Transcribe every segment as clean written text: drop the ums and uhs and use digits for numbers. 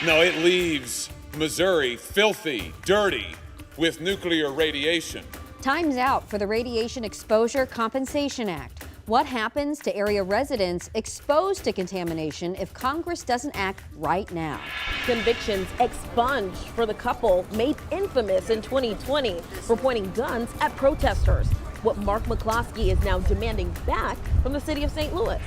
No, it leaves Missouri filthy, dirty, with nuclear radiation. Time's out for the Radiation Exposure Compensation Act. What happens to area residents exposed to contamination if Congress doesn't act right now? Convictions expunged for the couple made infamous in 2020 for pointing guns at protesters. What Mark McCloskey is now demanding back from the city of St. Louis.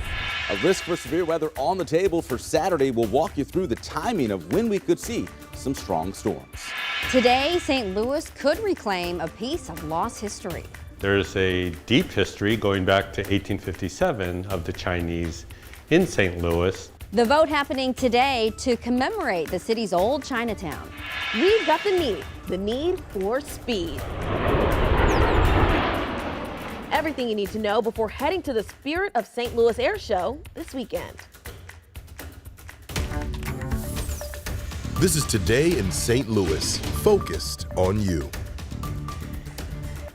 A risk for severe weather on the table for Saturday. We'll walk you through the timing of when we could see some strong storms. Today, St. Louis could reclaim a piece of lost history. There's a deep history going back to 1857 of the Chinese in St. Louis. The vote happening today to commemorate the city's old Chinatown. We've got the need for speed. Everything you need to know before heading to the Spirit of St. Louis Air Show this weekend. This is Today in St. Louis, focused on you.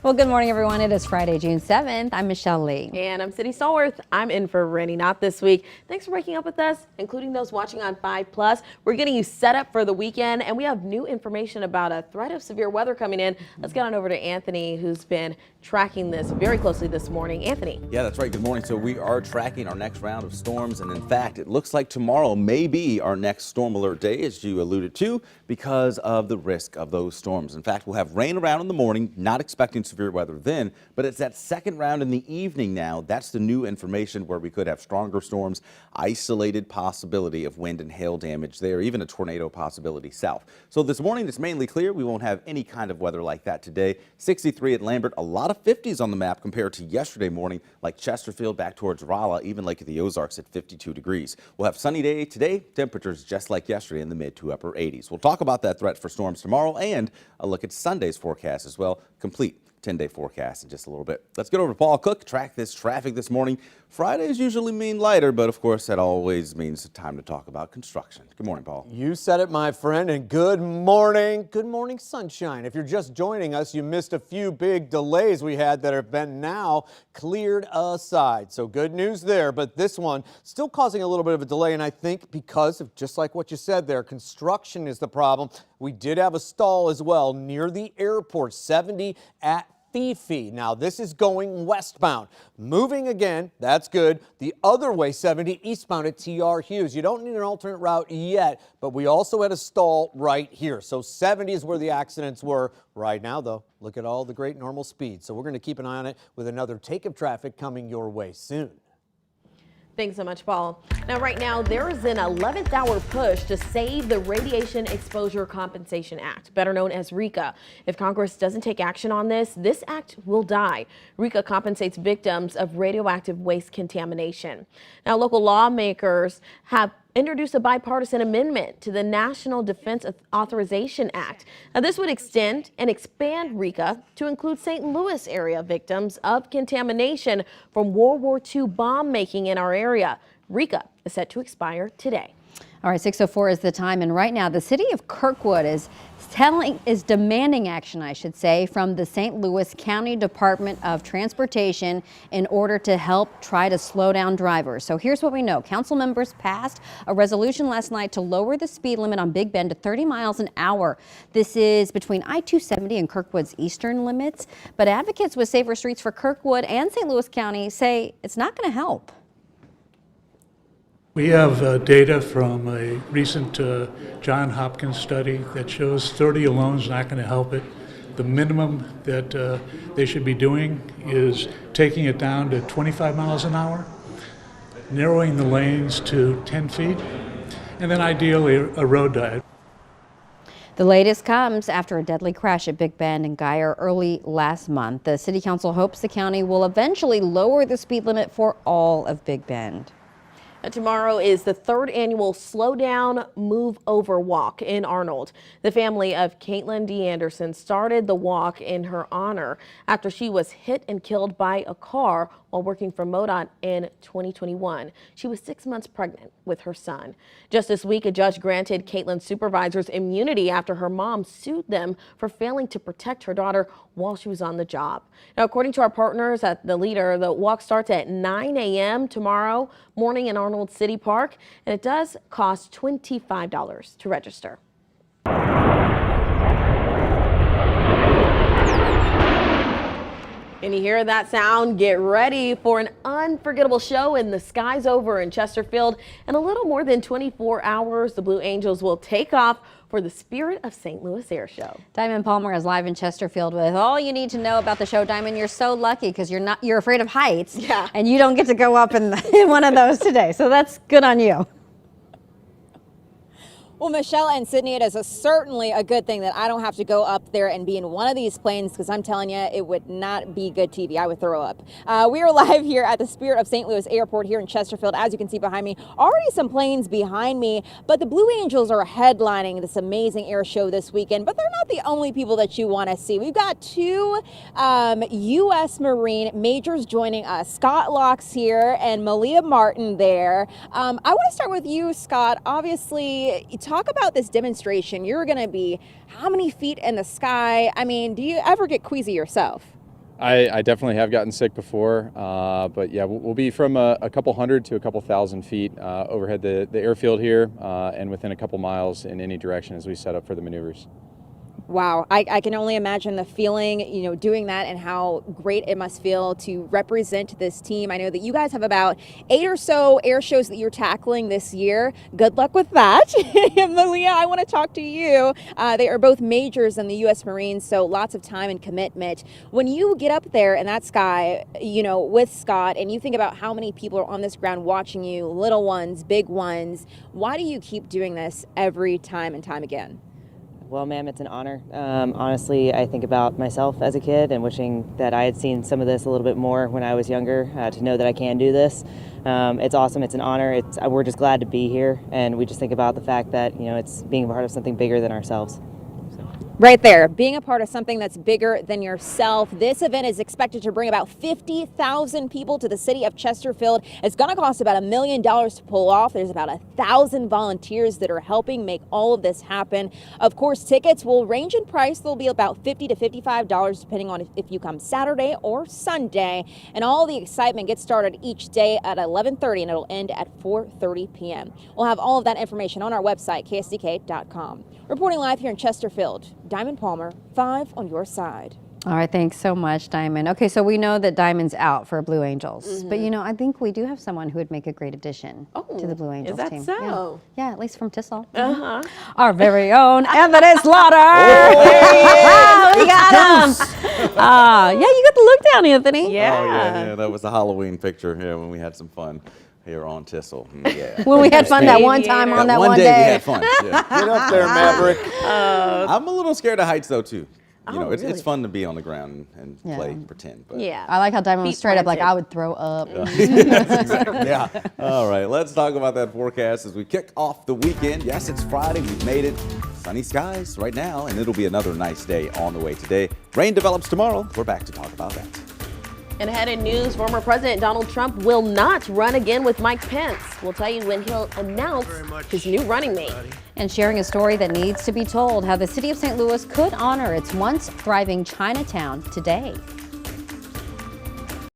Well, good morning, everyone. It is Friday, June 7th. I'm Michelle Lee. And I'm Cindy Stallworth. I'm in for Rennie Knott this week. Thanks for waking up with us, including those watching on 5+. We're getting you set up for the weekend, and we have new information about a threat of severe weather coming in. Let's get on over to Anthony, who's been tracking this very closely this morning. Anthony. Yeah, that's right. Good morning. So we are tracking our next round of storms, and in fact, it looks like tomorrow may be our next storm alert day, as you alluded to, because of the risk of those storms. In fact, we'll have rain around in the morning, not expecting severe weather then, but it's that second round in the evening now. That's the new information where we could have stronger storms, isolated possibility of wind and hail damage there, even a tornado possibility south. So this morning it's mainly clear. We won't have any kind of weather like that today. 63 at Lambert, a lot of 50s on the map compared to yesterday morning, like Chesterfield back towards Rolla, even Lake of the Ozarks at 52 degrees. We'll have sunny day today, temperatures just like yesterday in the mid to upper 80s. We'll talk about that threat for storms tomorrow and a look at Sunday's forecast as well, complete 10-day forecast in just a little bit. Let's get over to Paul Cook, track this traffic this morning. Fridays usually mean lighter, but of course that always means time to talk about construction. Good morning, Paul. You said it, my friend, and good morning. Good morning, sunshine. If you're just joining us, you missed a few big delays we had that have been now cleared aside. So good news there, but this one still causing a little bit of a delay, and I think because of just like what you said there, construction is the problem. We did have a stall as well near the airport, 70 at Fifi. Now this is going westbound. Moving again, that's good. The other way, 70 eastbound at TR Hughes. You don't need an alternate route yet, but we also had a stall right here. So 70 is where the accidents were. Right now, though, look at all the great normal speed. So we're going to keep an eye on it with another take of traffic coming your way soon. Thanks so much, Paul. Now, right now, there is an 11th hour push to save the Radiation Exposure Compensation Act, better known as RECA. If Congress doesn't take action on this act will die. RECA compensates victims of radioactive waste contamination. Now, local lawmakers have introduced a bipartisan amendment to the National Defense Authorization Act. Now, this would extend and expand RECA to include St. Louis area victims of contamination from World War II bomb making in our area. RECA is set to expire today. All right, 6:04 is the time, and right now the city of Kirkwood is demanding action, I should say, from the St. Louis County Department of Transportation in order to help try to slow down drivers. So here's what we know. Council members passed a resolution last night to lower the speed limit on Big Bend to 30 miles an hour. This is between I-270 and Kirkwood's eastern limits, but advocates with Safer Streets for Kirkwood and St. Louis County say it's not going to help. We have data from a recent Johns Hopkins study that shows 30 alone is not going to help it. The minimum that they should be doing is taking it down to 25 miles an hour, narrowing the lanes to 10 feet, and then ideally a road diet. The latest comes after a deadly crash at Big Bend and Geyer early last month. The City Council hopes the county will eventually lower the speed limit for all of Big Bend. Tomorrow is the third annual Slow Down, Move Over walk in Arnold. The family of Caitlin D. Anderson started the walk in her honor after she was hit and killed by a car while working for MoDOT in 2021. She was 6 months pregnant with her son. Just this week, a judge granted Caitlin's supervisors immunity after her mom sued them for failing to protect her daughter while she was on the job. Now, according to our partners at The Leader, the walk starts at 9 a.m. tomorrow morning in Arnold. McDonald City Park, and it does cost $25 to register. And you hear that sound? Get ready for an unforgettable show in the Skies Over in Chesterfield. In a little more than 24 hours, the Blue Angels will take off for the Spirit of St. Louis Air Show. Diamond Palmer is live in Chesterfield with all you need to know about the show. Diamond, you're so lucky because you're afraid of heights. Yeah. And you don't get to go up in one of those today. So that's good on you. Well, Michelle and Sydney, it is certainly a good thing that I don't have to go up there and be in one of these planes, because I'm telling you, it would not be good TV. I would throw up. We are live here at the Spirit of St. Louis Airport here in Chesterfield. As you can see behind me, already some planes behind me, but the Blue Angels are headlining this amazing air show this weekend, but they're not the only people that you want to see. We've got two U.S. Marine majors joining us, Scott Locks here and Malia Martin there. I want to start with you, Scott. Obviously, talk about this demonstration. You're going to be how many feet in the sky? I mean, do you ever get queasy yourself? I definitely have gotten sick before, but yeah, we'll be from a couple hundred to a couple thousand feet overhead the airfield here and within a couple miles in any direction as we set up for the maneuvers. Wow, I can only imagine the feeling, doing that and how great it must feel to represent this team. I know that you guys have about 8 or so air shows that you're tackling this year. Good luck with that. Malia, I want to talk to you. They are both majors in the U.S. Marines, so lots of time and commitment. When you get up there in that sky, with Scott, and you think about how many people are on this ground watching you, little ones, big ones, why do you keep doing this every time and time again? Well, ma'am, it's an honor. Honestly, I think about myself as a kid and wishing that I had seen some of this a little bit more when I was younger, to know that I can do this. It's awesome. It's an honor. We're just glad to be here, and we just think about the fact that, it's being a part of something bigger than ourselves. Right there, being a part of something that's bigger than yourself. This event is expected to bring about 50,000 people to the city of Chesterfield. It's going to cost about $1 million to pull off. There's about 1,000 volunteers that are helping make all of this happen. Of course, tickets will range in price. They'll be about $50 to $55 depending on if you come Saturday or Sunday. And all the excitement gets started each day at 11:30 and it'll end at 4:30 p.m. We'll have all of that information on our website, ksdk.com. Reporting live here in Chesterfield, Diamond Palmer, 5 on your side. All right, thanks so much, Diamond. Okay, so we know that Diamond's out for Blue Angels, but I think we do have someone who would make a great addition to the Blue Angels team. Is that so? Yeah, at least from Tissel. Our very own Anthony Slaughter. We got him. Yeah, you got the look down, Anthony. Yeah. Oh, yeah, that was the Halloween picture here when we had some fun here on Tissel. Yeah. When we had fun that one time on that one day. We had fun. Yeah. Get up there, Maverick. I'm a little scared of heights though too. Really? It's fun to be on the ground and play pretend. But Yeah. I like how Diamond was Feet straight up like, planted. I would throw up. Yeah. All right, let's talk about that forecast as we kick off the weekend. Yes, it's Friday. We've made it. Sunny skies right now, and it'll be another nice day on the way today. Rain develops tomorrow. We're back to talk about that. And ahead in news, former President Donald Trump will not run again with Mike Pence. We'll tell you when he'll announce his new running mate. And sharing a story that needs to be told, how the city of St. Louis could honor its once thriving Chinatown today.